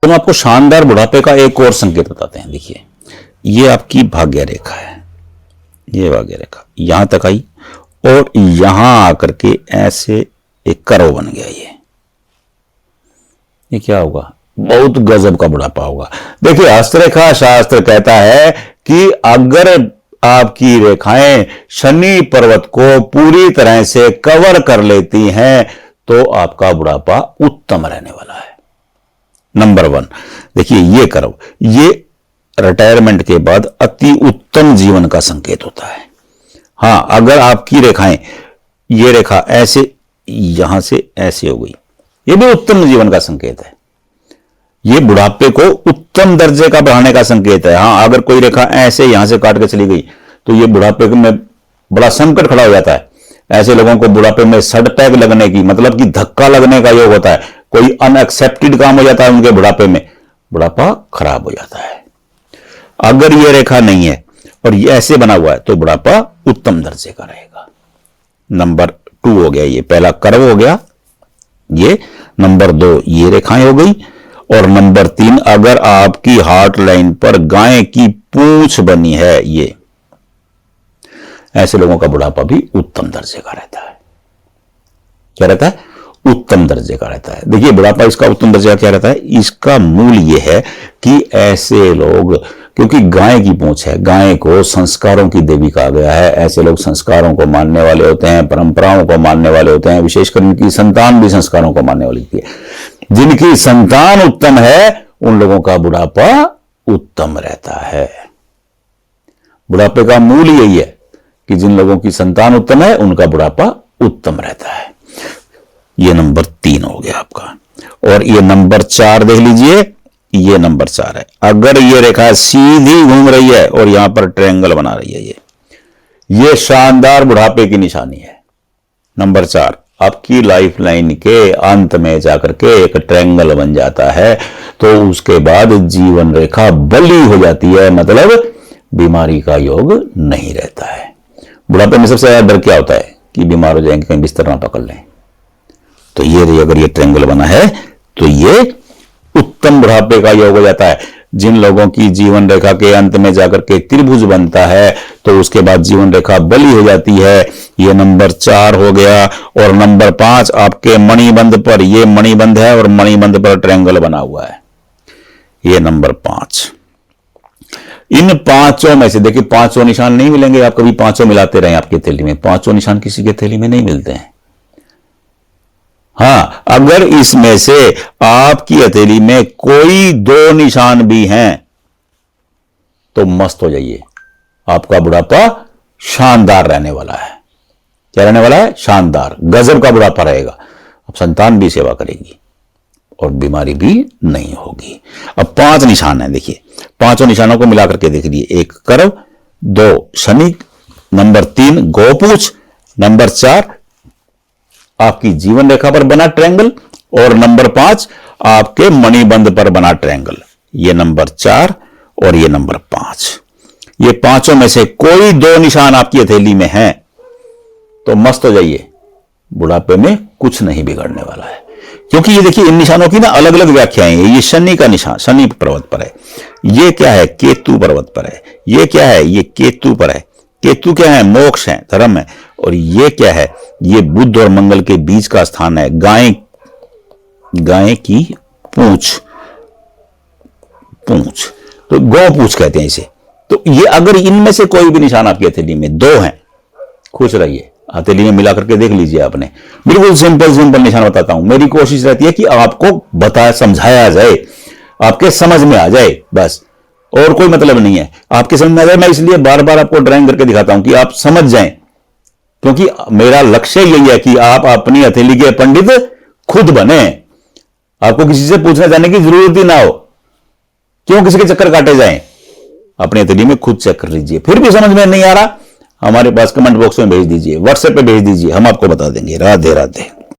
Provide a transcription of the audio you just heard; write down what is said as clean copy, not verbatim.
तो हम आपको शानदार बुढ़ापे का एक और संकेत बताते हैं। देखिए, ये आपकी भाग्य रेखा है, ये भाग्य रेखा यहां तक आई और यहां आकर के ऐसे एक कर्व बन गया। ये क्या होगा? बहुत गजब का बुढ़ापा होगा। देखिए, हस्तरेखा शास्त्र कहता है कि अगर आपकी रेखाएं शनि पर्वत को पूरी तरह से कवर कर लेती हैं तो आपका बुढ़ापा उत्तम रहने वाला है। नंबर 1, देखिए ये कर्व, ये रिटायरमेंट के बाद अति उत्तम जीवन का संकेत होता है। हां, अगर आपकी रेखाएं, ये रेखा ऐसे यहां से ऐसे हो गई, ये भी उत्तम जीवन का संकेत है। ये बुढ़ापे को उत्तम दर्जे का बढ़ाने का संकेत है। हां, अगर कोई रेखा ऐसे यहां से काट के चली गई तो ये बुढ़ापे में बड़ा संकट खड़ा हो जाता है। ऐसे लोगों को बुढ़ापे में सडपैग लगने की, मतलब कि धक्का लगने का योग होता है। कोई अनएक्सेप्टेड काम हो जाता है उनके बुढ़ापे में, बुढ़ापा खराब हो जाता है। अगर ये रेखा नहीं है और ये ऐसे बना हुआ है तो बुढ़ापा उत्तम दर्जे का रहेगा। नंबर 2 हो गया, ये पहला कर्व हो गया। ये नंबर 2 ये रेखाएं हो गई। और नंबर 3, अगर आपकी हार्ट लाइन पर गाय की पूंछ बनी है, ये ऐसे लोगों का बुढ़ापा भी उत्तम दर्जे का रहता है। क्या रहता है? उत्तम दर्जे का रहता है। देखिए, बुढ़ापा इसका उत्तम दर्जे का क्या रहता है? इसका मूल यह है कि ऐसे लोग, क्योंकि गाय की पूंछ है, गाय को संस्कारों की देवी कहा गया है। ऐसे लोग संस्कारों को मानने वाले होते हैं, परंपराओं को मानने वाले होते हैं, विशेषकर उनकी संतान भी संस्कारों को मानने वाली होती है। जिनकी संतान उत्तम है उन लोगों का बुढ़ापा उत्तम रहता है। बुढ़ापे का मूल यही है कि जिन लोगों की संतान उत्तम है उनका बुढ़ापा उत्तम रहता है। ये नंबर 3 हो गया आपका। और ये नंबर 4 देख लीजिए, ये नंबर 4 है। अगर ये रेखा सीधी घूम रही है और यहां पर ट्रायंगल बना रही है, ये शानदार बुढ़ापे की निशानी है। नंबर 4, आपकी लाइफ लाइन के अंत में जाकर के एक ट्रायंगल बन जाता है तो उसके बाद जीवन रेखा बली हो जाती है, मतलब बीमारी का योग नहीं रहता है। बुढ़ापे में सबसे ज्यादा डर क्या होता है? कि बीमार हो जाएंगे, कहीं बिस्तर ना पकड़ लें। तो ये अगर ये ट्रायंगल बना है तो ये उत्तम बुढ़ापे का योग हो जाता है। जिन लोगों की जीवन रेखा के अंत में जाकर के त्रिभुज बनता है तो उसके बाद जीवन रेखा बली हो जाती है। ये नंबर 4 हो गया। और नंबर 5 आपके मणिबंध पर, ये मणिबंध है और मणिबंध पर ट्रायंगल बना हुआ है। ये नंबर 5। इन पांचों में से देखिए, पांचों निशान नहीं मिलेंगे। आप कभी पांचों मिलाते रहे आपकी थैली में, पांचों निशान किसी के थैली में नहीं मिलते हैं। हां, अगर इसमें से आपकी हथेली में कोई 2 निशान भी हैं तो मस्त हो जाइए, आपका बुढ़ापा शानदार रहने वाला है। क्या रहने वाला है? शानदार, गजब का बुढ़ापा रहेगा। अब संतान भी सेवा करेगी और बीमारी भी नहीं होगी। अब 5 निशान है, देखिए पांचों निशानों को मिलाकर के देख लीजिए। 1 कर्व, 2 शनि, नंबर 3 गोपूछ, नंबर 4 आपकी जीवन रेखा पर बना ट्रायंगल और नंबर 5 आपके मणिबंध पर बना ट्रायंगल। ये नंबर 4 और ये नंबर 5। ये पांचों में से कोई 2 निशान आपकी हथेली में हैं तो मस्त हो जाइए, बुढ़ापे में कुछ नहीं बिगड़ने वाला है। क्योंकि ये देखिए, इन निशानों की ना अलग अलग व्याख्याएं हैं। ये शनि का निशान, शनि पर्वत पर है। ये क्या है? केतु पर्वत पर है। ये क्या है? ये केतु पर है। केतु क्या है? मोक्ष है, धर्म है। और ये क्या है? ये बुध और मंगल के बीच का स्थान है, गाय की पूंछ, तो गौ पूंछ कहते हैं इसे। तो ये अगर इनमें से कोई भी निशान आपकी हथेली में 2 हैं, खुश रहिए। हथेली में मिलाकर के देख लीजिए आपने। बिल्कुल सिंपल निशान बताता हूं। मेरी कोशिश रहती है कि आपको बताया, समझाया जाए, आपके समझ में आ जाए, बस, और कोई मतलब नहीं है। आपके समझ में आ जाए, मैं इसलिए बार बार आपको ड्राइंग करके दिखाता हूं कि आप समझ जाएं। क्योंकि मेरा लक्ष्य यही है कि आप अपनी हथेली के पंडित खुद बने। आपको किसी से पूछना जाने की जरूरत ही ना हो। क्यों किसी के चक्कर काटे जाएं? अपनी हथेली में खुद चेक कर लीजिए। फिर भी समझ में नहीं आ रहा, हमारे पास कमेंट बॉक्स में भेज दीजिए, व्हाट्सएप पे भेज दीजिए, हम आपको बता देंगे। राधे राधे।